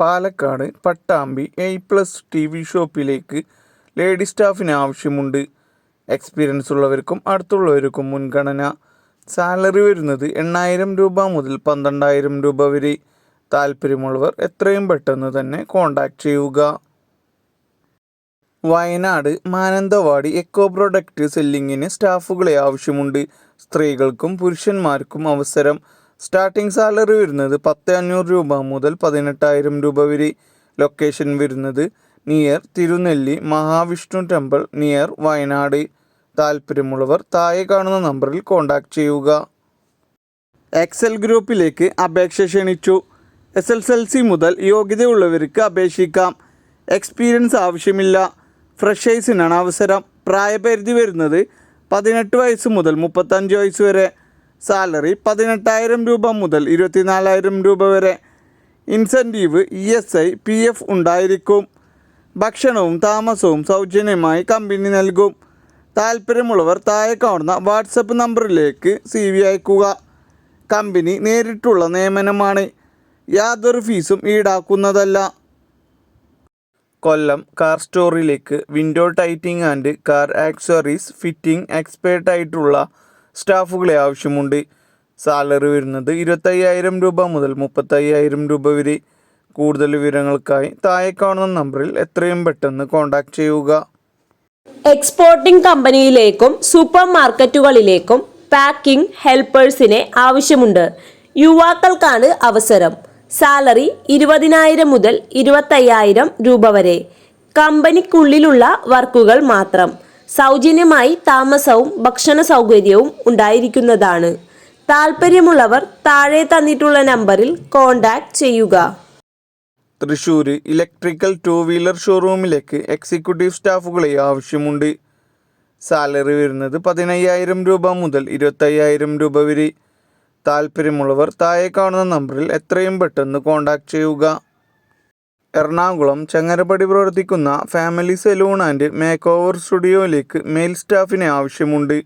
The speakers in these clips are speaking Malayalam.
പാലക്കാട് പട്ടാമ്പി A+ TV ഷോപ്പിലേക്ക് ലേഡി സ്റ്റാഫിന് ആവശ്യമുണ്ട്. എക്സ്പീരിയൻസ് ഉള്ളവർക്കും അടുത്തുള്ളവർക്കും മുൻഗണന. സാലറി വരുന്നത് 8,000 രൂപ മുതൽ 12,000 രൂപ വരെ. താല്പര്യമുള്ളവർ എത്രയും പെട്ടെന്ന് തന്നെ കോൺടാക്റ്റ് ചെയ്യുക. വയനാട് മാനന്തവാടി എക്കോ പ്രൊഡക്റ്റ് സെല്ലിങ്ങിന് സ്റ്റാഫുകളെ ആവശ്യമുണ്ട്. സ്ത്രീകൾക്കും പുരുഷന്മാർക്കും അവസരം. സ്റ്റാർട്ടിംഗ് സാലറി വരുന്നത് 10,500 രൂപ മുതൽ 18,000 രൂപ വരെ. ലൊക്കേഷൻ വരുന്നത് near Thirunelli Mahavishnu temple near Wayanad. താല്പര്യമുള്ളവർ താഴെ കാണുന്ന നമ്പറിൽ കോൺടാക്റ്റ് ചെയ്യുക. എക്സൽ ഗ്രൂപ്പിലേക്ക് അപേക്ഷ ക്ഷണിച്ചു. SSLC മുതൽ യോഗ്യതയുള്ളവർക്ക് അപേക്ഷിക്കാം. എക്സ്പീരിയൻസ് ആവശ്യമില്ല. ഫ്രഷേഴ്സിനാണ് അവസരം. പ്രായപരിധി വരുന്നത് 18 വയസ്സ് മുതൽ 35 വയസ്സ് വരെ. സാലറി 18,000 രൂപ മുതൽ 24,000 രൂപ വരെ. ഇൻസെൻറ്റീവ് ESI PF ഉണ്ടായിരിക്കും. ഭക്ഷണവും താമസവും സൗജന്യമായി കമ്പനി നൽകും. താല്പര്യമുള്ളവർ താഴെ കാണുന്ന വാട്സപ്പ് നമ്പറിലേക്ക് CV അയക്കുക. കമ്പനി നേരിട്ടുള്ള നിയമനമാണ്. യാതൊരു ഫീസും ഈടാക്കുന്നതല്ല. കൊല്ലം കാർ സ്റ്റോറിലേക്ക് window tinting and car accessories fitting എക്സ്പേർട്ടായിട്ടുള്ള സ്റ്റാഫുകളെ ആവശ്യമുണ്ട്. സാലറി വരുന്നത് 25,000 രൂപ മുതൽ 35,000 രൂപ വരെ. കൂടുതൽ വിവരങ്ങൾക്കായി താഴെ കാണുന്ന നമ്പറിൽ എത്രയും പെട്ടെന്ന് കോൺടാക്റ്റ് ചെയ്യുക. എക്സ്പോർട്ടിംഗ് കമ്പനിയിലേക്കും സൂപ്പർ മാർക്കറ്റുകളിലേക്കും പാക്കിംഗ് ഹെൽപ്പേഴ്സിനെ ആവശ്യമുണ്ട്. യുവാക്കൾക്കാണ് അവസരം. സാലറി 20,000 മുതൽ 25,000 രൂപ വരെ. കമ്പനിക്കുള്ളിലുള്ള വർക്കുകൾ മാത്രം. സൗജന്യമായി താമസവും ഭക്ഷണ സൗകര്യവും ഉണ്ടായിരിക്കുന്നതാണ്. താല്പര്യമുള്ളവർ താഴെ തന്നിട്ടുള്ള നമ്പറിൽ കോൺടാക്റ്റ് ചെയ്യുക. തൃശ്ശൂർ ഇലക്ട്രിക്കൽ 2 വീലർ ഷോറൂമിലേക്ക് എക്സിക്യൂട്ടീവ് സ്റ്റാഫുകളെ ആവശ്യമുണ്ട്. സാലറി വരുന്നത് 15,000 രൂപ മുതൽ 25,000 രൂപ വരെ. താല്പര്യമുള്ളവർ താഴെ കാണുന്ന നമ്പറിൽ എത്രയും പെട്ടെന്ന് കോൺടാക്റ്റ് ചെയ്യുക. എറണാകുളം ചങ്ങരപ്പടി പ്രവർത്തിക്കുന്ന family saloon and makeover സ്റ്റുഡിയോയിലേക്ക് മെയിൽ സ്റ്റാഫിനെ ആവശ്യമുണ്ട്.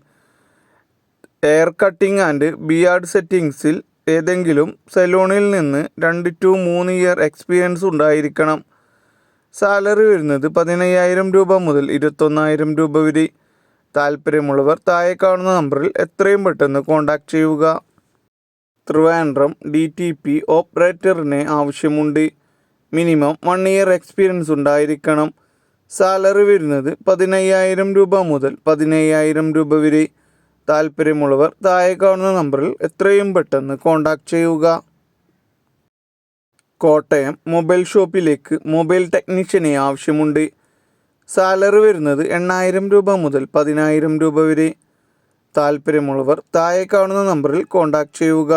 ഹെയർ കട്ടിംഗ് ആൻഡ് ബിയാർഡ് സെറ്റിംഗ്സിൽ ഏതെങ്കിലും സലൂണിൽ നിന്ന് 2 to 3 ഇയർ എക്സ്പീരിയൻസ് ഉണ്ടായിരിക്കണം. സാലറി വരുന്നത് 15,000 രൂപ മുതൽ 21,000 രൂപ വരെ. താല്പര്യമുള്ളവർ താഴെ കാണുന്ന നമ്പറിൽ എത്രയും പെട്ടെന്ന് കോൺടാക്റ്റ് ചെയ്യുക. ട്രിവാൻഡ്രം DTP ഓപ്പറേറ്ററിനെ ആവശ്യമുണ്ട്. മിനിമം 1 ഇയർ എക്സ്പീരിയൻസ് ഉണ്ടായിരിക്കണം. സാലറി വരുന്നത് 15,000 രൂപ മുതൽ 17,000 രൂപ വരെ. താല്പര്യമുള്ളവർ താഴെ കാണുന്ന നമ്പറിൽ എത്രയും പെട്ടെന്ന് കോൺടാക്റ്റ് ചെയ്യുക. കോട്ടയം മൊബൈൽ ഷോപ്പിലേക്ക് മൊബൈൽ ടെക്നീഷ്യനെ ആവശ്യമുണ്ട്. സാലറി വരുന്നത് 8,000 രൂപ മുതൽ 10,000 രൂപ വരെ. താല്പര്യമുള്ളവർ താഴെ കാണുന്ന നമ്പറിൽ കോൺടാക്റ്റ് ചെയ്യുക.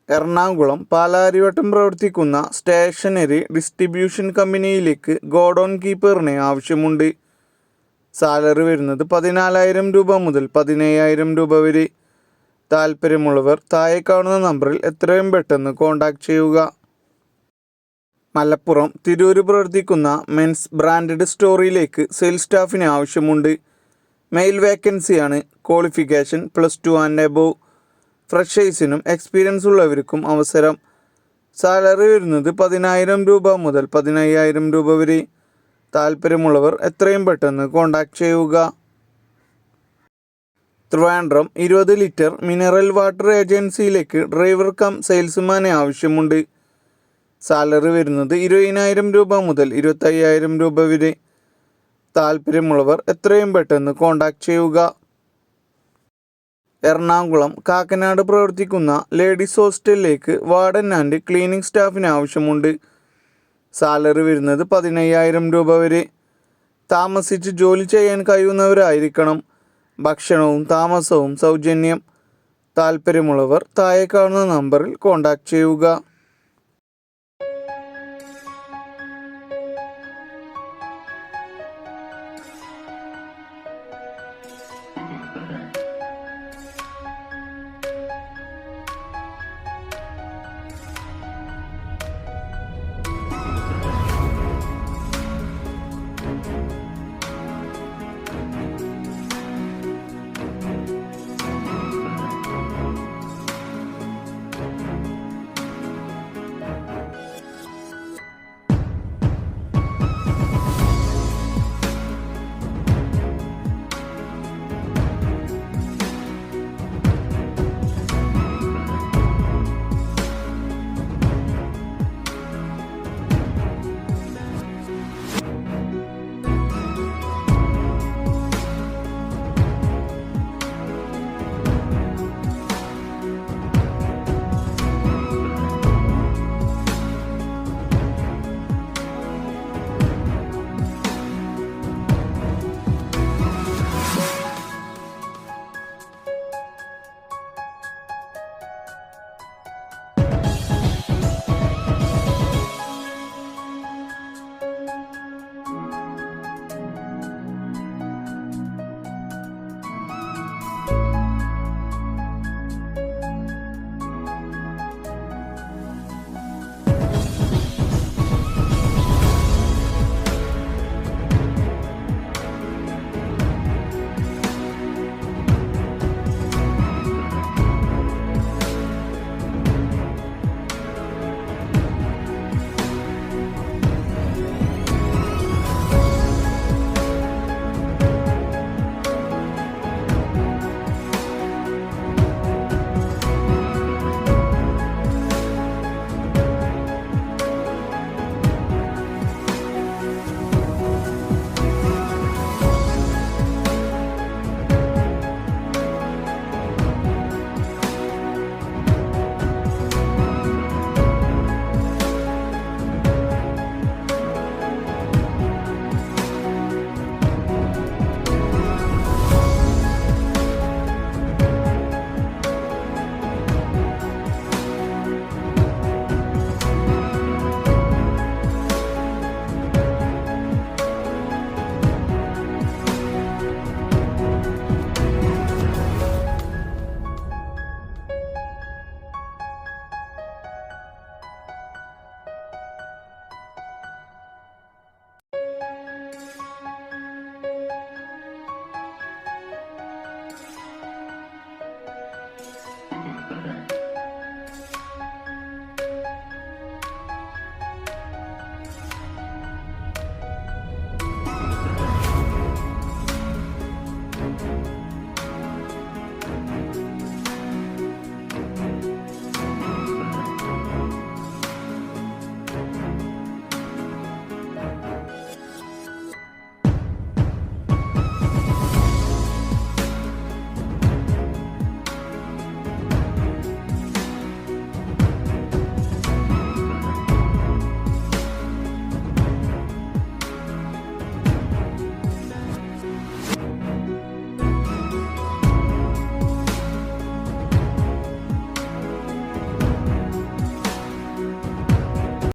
എറണാകുളം പാലാരിവട്ടം പ്രവർത്തിക്കുന്ന സ്റ്റേഷനറി ഡിസ്ട്രിബ്യൂഷൻ കമ്പനിയിലേക്ക് ഗോഡൗൺ കീപ്പറിനെ ആവശ്യമുണ്ട്. സാലറി വരുന്നത് 14,000 രൂപ മുതൽ 17,000 രൂപ വരെ. താല്പര്യമുള്ളവർ താഴെ കാണുന്ന നമ്പറിൽ എത്രയും പെട്ടെന്ന് കോൺടാക്റ്റ് ചെയ്യുക. മലപ്പുറം തിരൂർ പ്രവർത്തിക്കുന്ന മെൻസ് ബ്രാൻഡഡ് സ്റ്റോറിലേക്ക് സെയിൽസ് സ്റ്റാഫിന് ആവശ്യമുണ്ട്. മെയിൽ വേക്കൻസിയാണ്. Qualification +2 and above. ഫ്രഷേഴ്സിനും എക്സ്പീരിയൻസ് ഉള്ളവർക്കും അവസരം. സാലറി വരുന്നത് 10,000 രൂപ മുതൽ 15,000 രൂപ വരെ. താല്പര്യമുള്ളവർ എത്രയും പെട്ടെന്ന് കോൺടാക്റ്റ് ചെയ്യുക. ട്രിവാൻഡ്രം 20 ലിറ്റർ മിനറൽ വാട്ടർ ഏജൻസിയിലേക്ക് ഡ്രൈവർ കം സെയിൽസ്മാനെ ആവശ്യമുണ്ട്. സാലറി വരുന്നത് 20,000 രൂപ മുതൽ 25,000 രൂപ വരെ. താല്പര്യമുള്ളവർ എത്രയും പെട്ടെന്ന് കോൺടാക്റ്റ് ചെയ്യുക. എറണാകുളം കാക്കനാട് പ്രവർത്തിക്കുന്ന ലേഡീസ് ഹോസ്റ്റലിലേക്ക് വാർഡൻ ആൻഡ് ക്ലീനിങ് സ്റ്റാഫിന് ആവശ്യമുണ്ട്. സാലറി വരുന്നത് 15,000 രൂപ വരെ. താമസിച്ച് ജോലി ചെയ്യാൻ കഴിയുന്നവരായിരിക്കണം. ഭക്ഷണവും താമസവും സൗജന്യം. താല്പര്യമുള്ളവർ താഴെ കാണുന്ന നമ്പറിൽ കോൺടാക്റ്റ് ചെയ്യുക.